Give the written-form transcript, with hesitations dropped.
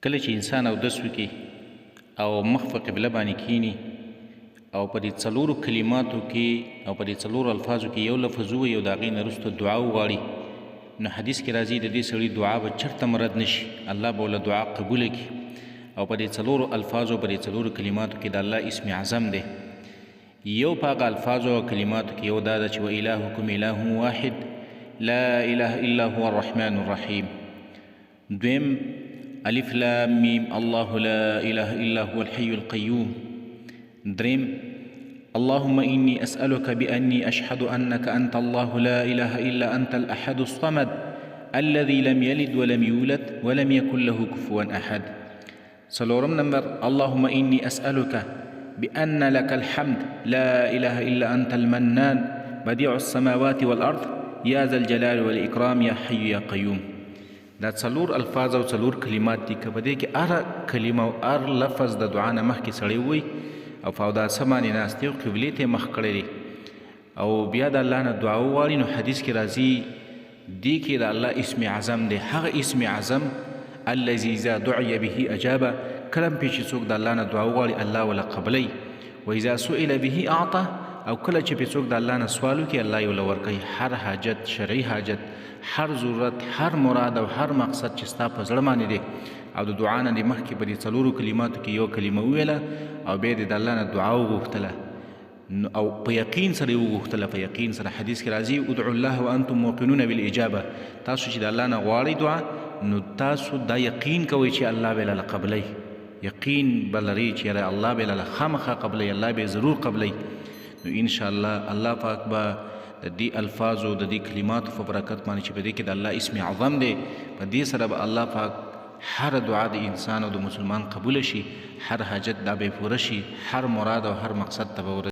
کله چې انسان اودس وکړي او مخ په قبله باندې کښیني او په دې څلورو کلماتو کې او په دې څلورو الفاظو کې یو لفظ ووایي او د هغې نه وروسته دعا وغواړي، نو حدیث کې راځي د دې سړي دعا به چېرته مرد نه شي، الله به له دعا قبوله کړي. او په دې څلورو الفاظو په دې څلورو کلماتو کې د الله اسم اعظم دی. یو په هغه الفاظو او کلماتو کې یو دا ده چې وإلهکم إله واحد لا إله إلا هو الرحمن الرحیم. دویم الف لام میم الله لا إله إلا هو الحي القيوم. دریم اللهم إني أسألك بأني أشهد أنك أنت الله لا إله إلا أنت الأحد الصمد الذي لم يلد ولم يولد ولم يكن له كفوا أحد. څلورم نمبر اللهم إني أسألك بأن لك الحمد لا إله إلا أنت المنان بديع السماوات والأرض يا ذا الجلال والإكرام يا حي يا قيوم. دا څلور الفاظ او څلور کلمات دي که په دې کې هره کلمه او هر لفظ د دعا نه مخکې سړی ووایي او په اوداسه باندې ناست دی او قبلې ته یې مخ کړی دی او بیا د الله نه دعا وغواړي، نو حدیث کې راځي دې کې د الله اسم اعظم دی، هغه اسم اعظم الذي اذا دعي به اجابه. کله هم چې څوک د الله نه دعا وغواړي الله وله قبلی، واذا سئل به اعطى، او کله چې پې څوک د الله نه سوال وکړي الله یې ورله ورکوي. هر حاجت، شرعي حاجت، هر ضرورت، هر مراد او هر مقصد چې ستا په زړه باندې دی او د دعا نه دې مخکې په دې څلورو کلماتو کې یو کلمه وویله او بیا دې د الله نه دعا وغوښتله او په یقین سره یې وغوښتله، په یقین سره. حدیث کې راځي ادعوا الله وانتم موقنون بالاجابه. تاسو چې د الله نه غواړئ دعا، نو تاسو دا یقین کوئ چې الله به له قبلی، یقین به لرئ چې الله به له خامخا قبلی، الله به ضرور قبلی. نو انشاءالله الله پاک به د دې الفاظو د دې کلماتو په برکت باندې چې په دې کې د الله اسم اعظم دی، په دې سره به الله پاک هر دعا د انسان او د مسلمان قبوله شي، هر حاجت دا به پوره شي، هر مراد او هر مقصد ته به